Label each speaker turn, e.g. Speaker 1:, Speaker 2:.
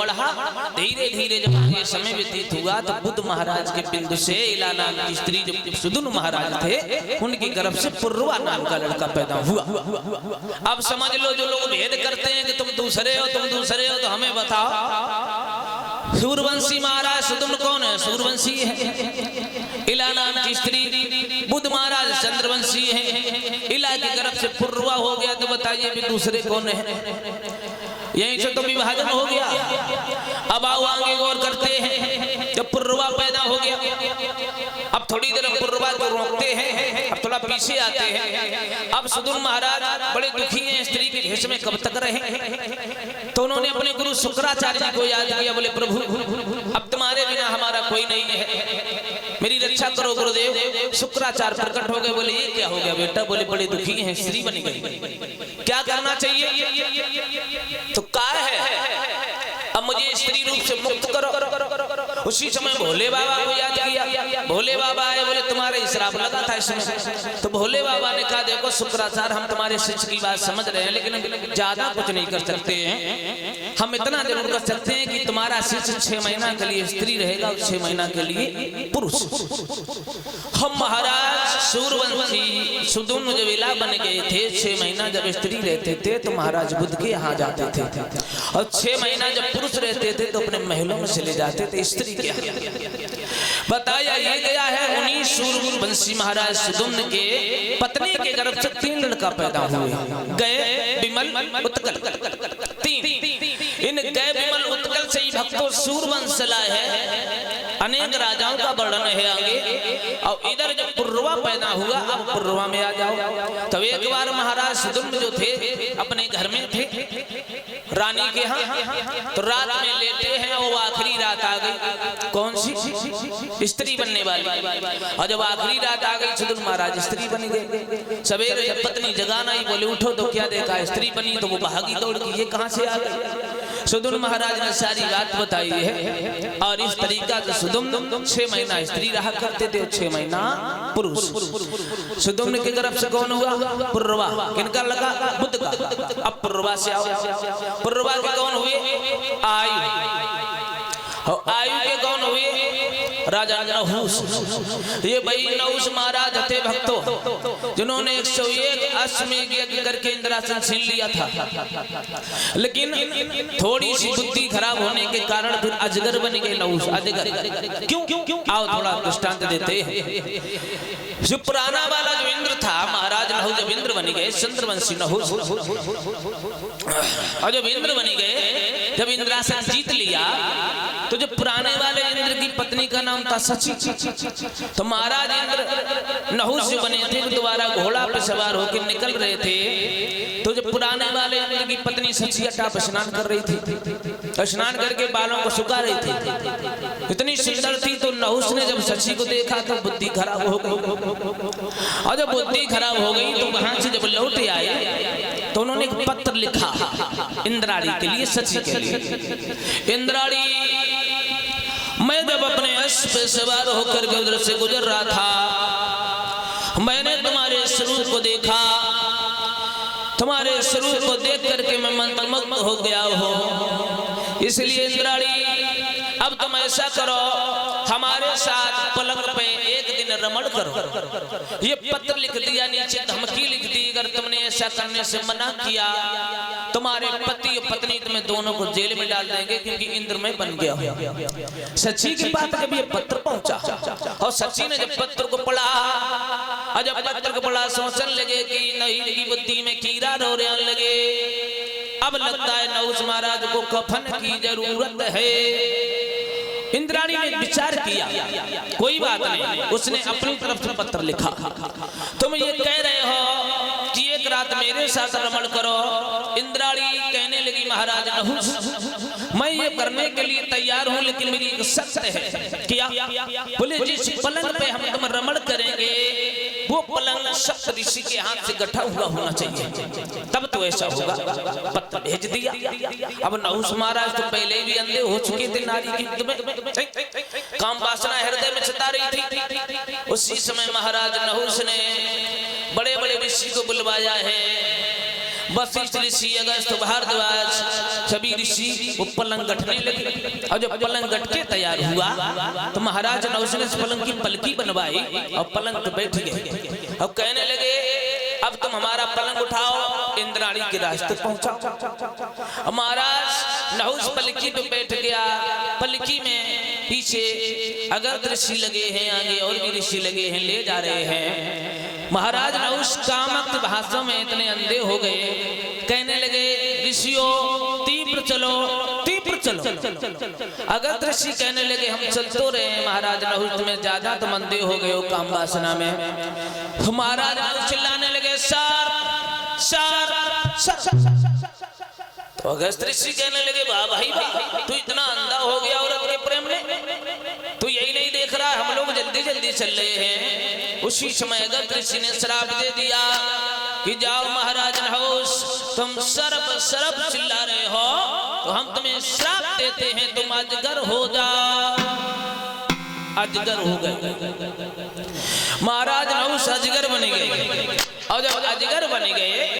Speaker 1: बढ़ा। धीरे धीरे जब ये समय व्यतीत हुआ तो बुद्ध महाराज के बिंदु से इला नाम की स्त्री जो सुदुन महाराज थे उनकी गर्भ से पुर्वा नाम का लड़का पैदा हुआ। अब समझ लो जो लोग भेद करते हैं कि तुम दूसरे हो तो हमें बताओ सूर्यवंशी महाराज सुदुन कौन है? सूर्यवंशी है। इला नाम की स्त्री बुद्ध महाराज चंद्रवंशी है। इला की गर्भ से पुर्वा हो गया तो बताइए भी दूसरे कौन है? यहीं से तो विभाजन हो गया। अब आओ आगे गौर करते हैं। जब पुर्वा पैदा हो गया अब थोड़ी देर पुर्वा को रोकते हैं, अब थोड़ा पीछे आते हैं। अब सुदुन महाराज बड़े दुखी हैं, स्त्री के भेष में कब तक रहे? तो उन्होंने अपने गुरु शुक्राचार्य जी को याद किया। बोले प्रभु अब तुम्हारे बिना हमारा कोई नहीं है, मेरी रक्षा करो गुरुदेव। शुक्राचार्य प्रकट हो गए। बोले ये क्या हो गया बेटा? बोले बड़े दुखी हैं, स्त्री बन गई, क्या करना चाहिए? तो क्या है अब मुझे स्त्री रूप से मुक्त करो। उसी समय भोले बाबा को याद किया। भोले बाबा आए, बोले तुम्हारे श्राप लगा था इसमें। तो भोले बाबा ने कहा देखो शुक्राचार्य हम तुम्हारे शिष्य की बात समझ रहे हैं लेकिन ज्यादा कुछ नहीं कर सकते हैं। हम इतना जरूर कर सकते हैं कि तुम्हारा शिष्य 6 महीना के लिए स्त्री रहेगा और 6 महीना के लिए पुरुष। हम महाराज सूर्यवंशी सुदुन जब इला बन गए थे 6 महीना जब स्त्री रहते थे तो महाराज बुद्ध के यहाँ जाते थे और 6 महीना जब पुरुष रहते थे तो अपने महलों में चले जाते थे स्त्री के यहाँ। बताया ये गया है उन्हीं सूर्यवंशी महाराज सुदुन के पत्नी के गर्भ से 3 लड़का पैदा हुए। गए विमल उत्कल 3। इन गए विमल उत्कल से ही भक्तों सूर्यवंश चला है। अनेक राजाओं का वर्णन है आगे। और इधर जब पुर्वा पैदा हुआ अब पुर्वा में आ जाओ। तब एक बार महाराज सुदुन जो थे अपने घर में थे रानी के यहाँ, तो रात में लेते हैं और आखिरी रात आ गई। कौन सी? स्त्री बनने वाली। और जब आखिरी रात आ गई सुदुन महाराज स्त्री बन गए। सवेरे जब पत्नी जगाना ही बोले उठो तो क्या देखा स्त्री बनी, तो वो भागी दौड़ की ये कहां से आ गई। सुदुन महाराज ने सारी बात बताई है। और इस तरीका से सुदुन 6 महीना स्त्री रहा करते थे, 6 महीना पुरुष। सुदुन के गर्भ से कौन हुआ? पुर्वा। किनका लगा? बुद्ध का। अब पुर्वा से आओ। पुर्वा के कौन हुए? आयु। आयु के कौन हुए? राजा नहुस। ये भाई नहुस महाराज थे भक्तों जिन्होंने 101 अश्वमेध यज्ञ करके इंद्रासन छीन लिया था। लेकिन थोड़ी सी बुद्धि खराब होने के कारण फिर अजगर बन गए नहुस। अजगर क्यों? आओ थोड़ा दृष्टांत देते हैं। जो पुराना वाला जो इंद्र था महाराज नहुस जब इंद्र बन गए चंद्रवंशी नहुस, और जब इंद्र बन गए जब इंद्रासन जीत लिया तो जब पुराने वाले इंद्र की पत्नी का नाम था सची। तो महाराज इंद्र नहुस जो बने थे दोबारा घोड़ा पर सवार होकर निकल रहे थे। तो जब पुराने वाले इंद्र की पत्नी सची अटाप स्नान कर रही थी, स्नान करके बालों को सुखा रही थी, इतनी सुंदर थी। तो नहुस ने जब सची को देखा तो बुद्धि खराब हो गई। और जब बुद्धि खराब हो गई तो वहां से जब लौट आए तो उन्होंने एक पत्र लिखा इंद्राणी के लिए, सची के लिए। इंद्राणी मैं जब अपने अश्व पे सवार होकर के उधर से गुजर रहा था मैंने तुम्हारे स्वरूप को देखा। तुम्हारे स्वरूप को देख करके मैं मंत्रमुग्ध हो गया हूँ। इसलिए इंद्राणी अब तुम ऐसा करो हमारे साथ पलंग पे एक दिन रमण करो। ये पत्र लिख दिया, नीचे धमकी लिख दी, अगर तुमने ऐसा करने से मना किया तुम्हारे पति और पत्नी तुम्हें दोनों को जेल में डाल देंगे क्योंकि इंद्र में बन गया। सची की बात जब ये पत्र पहुंचा और सची ने जब पत्र को पढ़ा और जब पत्र को पढ़ा सोचने लगे कि नहीं की बुद्धि में कीड़ा दौड़ने लगे। अब लगता है नहुस महाराज को कफन की जरूरत है। इंद्राणी ने विचार किया कोई बात नहीं, उसने अपनी तरफ से पत्र लिखा। तुम ये कह रहे हो कि एक रात मेरे साथ रमण करो। इंद्राणी कहने लगी महाराज नहुस मैं ये करने के लिए तैयार हूँ लेकिन मेरी एक शर्त है। क्या? बोले जिस पलंग पे हम तुम रमण करेंगे वो पलंग सप्त ऋषि के हाथ से गठा हुआ होना चाहिए, तब तो ऐसा होगा। पत्र भेज दिया। अब नहुस महाराज तो पहले भी अंधे हो चुके थे, नारी की काम वासना हृदय में सता रही थी। उसी समय महाराज नहुस ने बड़े बड़े ऋषि को बुलवाया है। वशिष्ठ ऋषि, अगस्त, भारद्वाज सभी ऋषि वो पलंग गठने लगे। और जब पलंग गठ के तैयार हुआ तो महाराज नहुष ने पलंग की पलकी बनवाई और पलंग पे बैठ गए। अब कहने लगे अब तुम हमारा पलंग उठाओ, इंद्राणी के रास्ते पहुंचाओ। महाराज नहुष पलकी पे बैठ गया। पलकी में पीछे अगस्त ऋषि लगे हैं, आगे और भी ऋषि लगे हैं, ले जा रहे हैं। महाराज नहुष कामक्त भाषा में इतने अंधे हो गए, कहने लगे ऋषियों तीव्र चलो, तीव्र चलो। अगस्त ऋषि कहने लगे हम चल तो रहे हैं महाराज नहुष, तुम्हें ज्यादा तुम अंधे हो गए हो काम वासना में। महाराज नहुष चिल्लाने लगे सार सार सार। तो अगस्त ऋषि कहने लगे वाह भाई वाह, तू इतना अंधा हो गया औरत के प्रेम में, तू यही नहीं देख रहा हम लोग जल्दी जल्दी चल रहे हैं। उसी समय अगस्त ऋषि ने श्राप दे दिया कि जाओ महाराज नहुष, तुम सरप सरप चिल्ला रहे हो तो हम तुम्हें श्राप देते हैं, तुम अजगर हो जाओ। अजगर हो गए। महाराज नहुष अजगर बन गए और जब अजगर बन गए